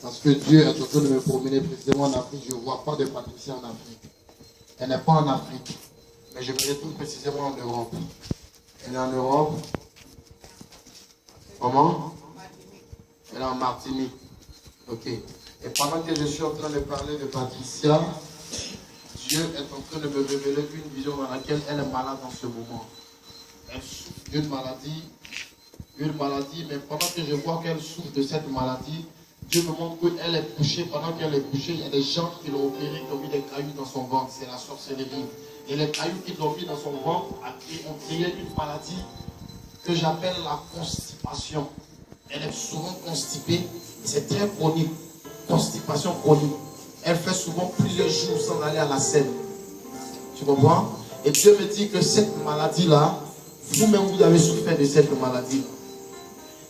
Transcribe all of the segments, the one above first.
Parce que Dieu est en train de me promener précisément en Afrique. Je ne vois pas de Patricia en Afrique. Elle n'est pas en Afrique. Mais je me retrouve précisément en Europe. Elle est en Europe. Comment? Elle est en Martinique. Ok. Et pendant que je suis en train de parler de Patricia, Dieu est en train de me révéler une vision dans laquelle elle est malade en ce moment. Elle souffre d'une maladie, mais pendant que je vois qu'elle souffre de cette maladie, Dieu me montre qu'elle est couchée. Pendant qu'elle est couchée, il y a des gens qui l'ont opéré, qui ont mis des cailloux dans son ventre. C'est la sorcellerie. Et les cailloux qu'ils ont mis dans son ventre ont créé une maladie que j'appelle la constipation. Elle est souvent constipée. C'est très chronique. Constipation chronique. Elle fait souvent plusieurs jours sans aller à la scène. Tu comprends? Et Dieu me dit que cette maladie-là, vous-même vous avez souffert de cette maladie.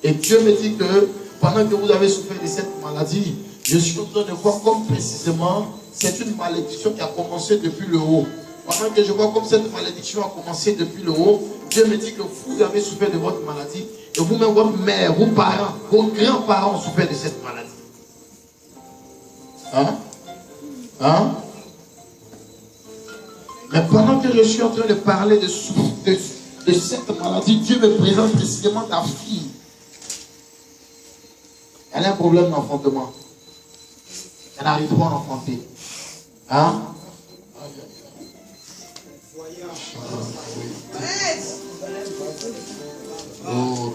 Et Dieu me dit que pendant que vous avez souffert de cette maladie, je suis en train de voir comme précisément c'est une malédiction qui a commencé depuis le haut. Pendant que je vois comme cette malédiction a commencé depuis le haut, Dieu me dit que vous avez souffert de votre maladie et vous-même, votre mère, vos parents, vos grands-parents ont souffert de cette maladie. Mais pendant que je suis en train de parler de cette maladie, Dieu me présente précisément ta fille. Elle a un problème d'enfantement. Elle n'arrive pas à enfanter. Oh,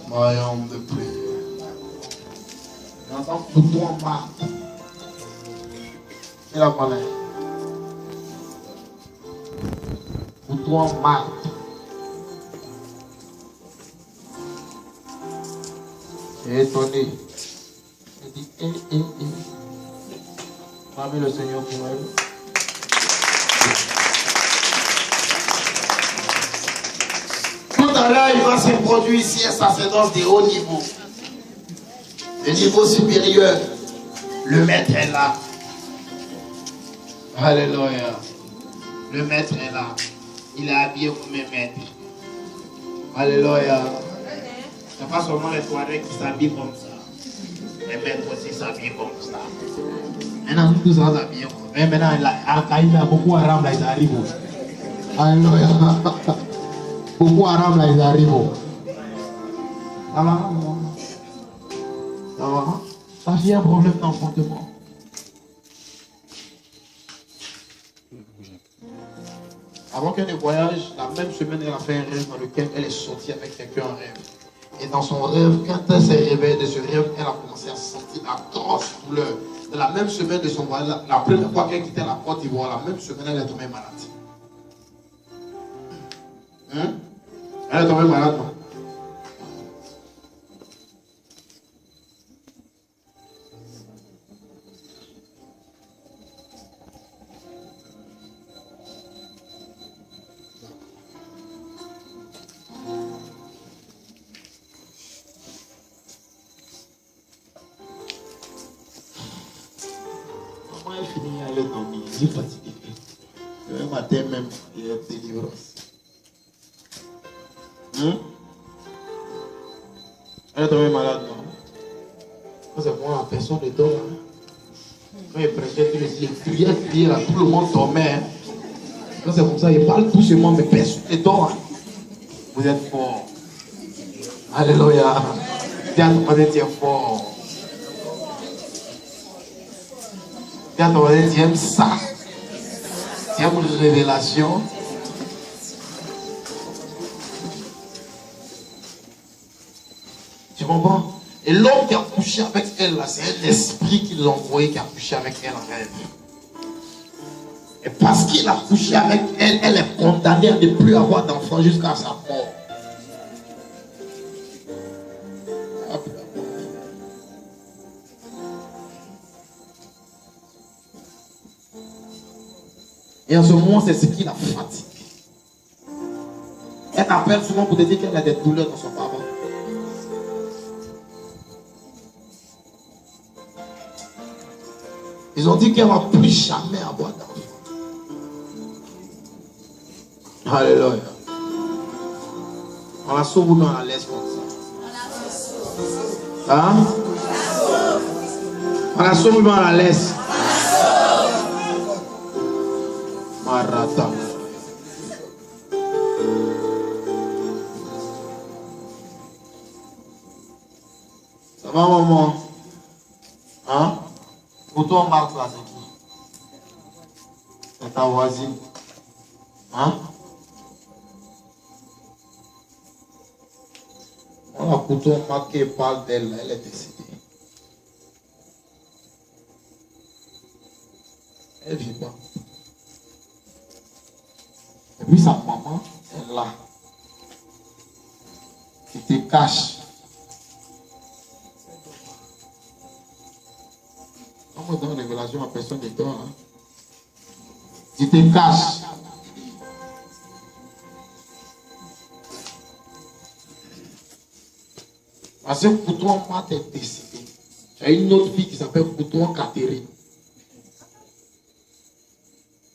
my homme de prière. J'entends couteau en marre. Qui la connaît? Couteau en marre. J'ai étonné. J'ai dit, Parmi le Seigneur pour elle. Tout à l'heure, il va se produire ici un sacerdoce de haut niveau. De niveau supérieur. Le maître est là. Alléluia. Le maître est là. Il est habillé comme un maître. Alléluia. Ce n'est pas seulement les Touaregs qui s'habillent comme ça. Les maîtres aussi s'habillent comme ça. Maintenant, nous tous habillés. Mais maintenant, il y a beaucoup d'Arabes là, ils arrivent. Alléluia. Beaucoup d'Arabes là, ils arrivent. Ça va? Ça va? Ça vient un problème d'enfantement. Avant qu'elle ne voyage, la même semaine, elle a fait un rêve dans lequel elle est sortie avec quelqu'un en rêve. Et dans son rêve, quand elle s'est réveillée de ce rêve, elle a commencé à sentir d'atroces douleurs. De la même semaine de son voyage, la première fois qu'elle quittait la Côte d'Ivoire, la même semaine, elle est tombée malade. Elle est tombée malade, non? Elle finit à aller dormir, il est fatigué. Le matin même, il y a une délivrance. Elle est tombée malade, non? Quand c'est moi, la personne ne dort. Quand il prêchait, il criait, là, tout le monde dormait. Hein. Quand c'est comme ça, il parle doucement, mais personne ne dort. Hein. Vous êtes fort. Alléluia. Vous êtes fort. Tu aimes ça. Tu aimes une révélation. Tu comprends? Et l'homme qui a couché avec elle, là, c'est un esprit qui l'a envoyé qui a couché avec elle en rêve. Et parce qu'il a couché avec elle, elle est condamnée à ne plus avoir d'enfant jusqu'à sa mort. Et en ce moment, c'est ce qui la fatigue. Elle t'appelle souvent pour te dire qu'elle a des douleurs dans son bas. Ils ont dit qu'elle ne va plus jamais avoir d'enfant. Alléluia. On la sauve ou non, on la laisse comme ça. Hein? On la somme ou bien on la laisse? Marata. Ça va, maman? Hein? Pour toi, Marc, là, c'est qui? C'est ta voisine. Hein? On a pour toi, Marc, qui parle d'elle, elle est décédée. Elle ne vit pas. Et puis sa maman est là. Qui te cache. Quand on donne une révélation à personne de toi, hein? Tu te caches. Parce que pour toi, moi, tu es décédé. Il y a une autre fille qui s'appelle pour toi, Catherine.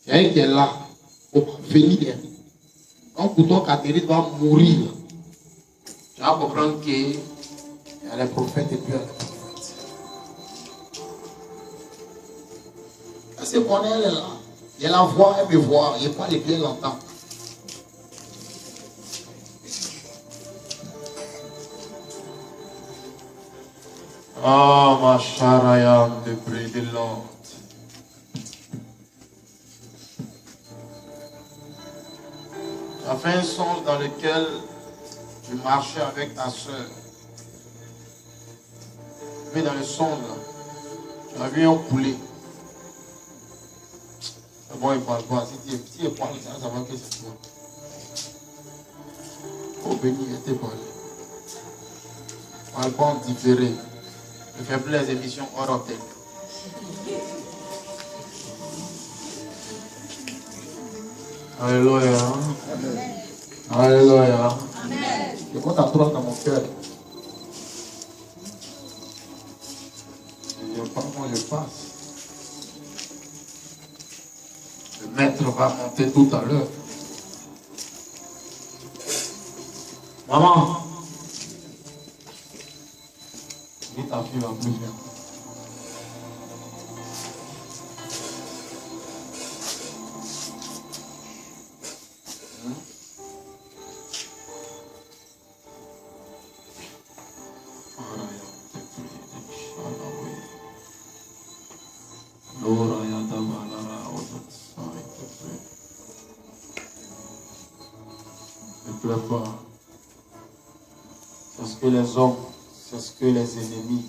C'est elle qui est là. Pour venir. Donc pour toi, Catherine va mourir. Tu vas comprendre qu'elle est prophète et puis elle est prophète. Parce que quand elle est là, elle la voit, elle me voit, elle parle et puis elle l'entend. Ah, ma charayam de près de l'ordre. Tu as fait un songe dans lequel tu marchais avec ta soeur. Mais dans le songe, tu as vu un poulet. C'est bon, il ne parle pas. Si il parle, ça va que c'est toi. Oh, béni, il était parlé. Il ne parle pas en différé. Il ne fait plus les émissions hors antenne. Alléluia. Alléluia. Je vois ta droite dans mon cœur. Je ne sais pas comment je passe. Le maître va monter tout à l'heure. Maman. Dis ta fille va plus bien. Ne pleure pas. C'est ce que les hommes, c'est ce que les ennemis,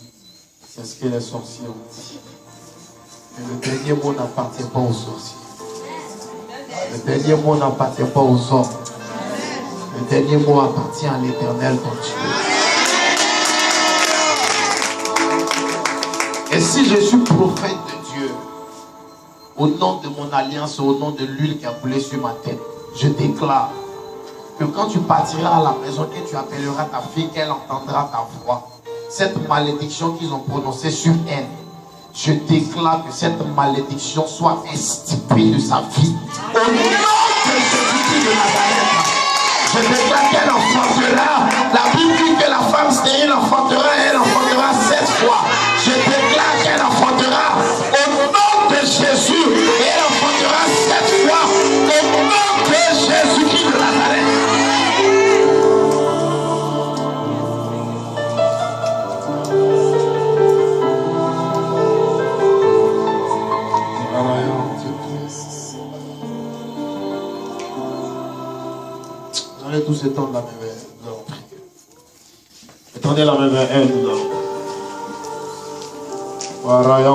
c'est ce que les sorciers ont dit. Mais le dernier mot n'appartient pas aux sorciers. Le dernier mot n'appartient pas aux hommes. Le dernier mot appartient à l'Éternel ton Dieu. Et si je suis prophète de Dieu, au nom de mon alliance, au nom de l'huile qui a coulé sur ma tête, je déclare que quand tu partiras à la maison, que tu appelleras ta fille, qu'elle entendra ta voix, cette malédiction qu'ils ont prononcée sur elle, je déclare que cette malédiction soit extirpée de sa vie. Au nom de Jésus de Nazareth, je déclare qu'elle enfantera. La Bible dit que la femme stérile enfantera, elle enfantera 7 fois. Je déclare qu'elle enfantera au nom de Jésus et elle enfantera 7 fois au nom de Jésus-Christ de Nazareth. Tous ces temps de la même heure, nous allons prier. Attendez la même heure, nous allons.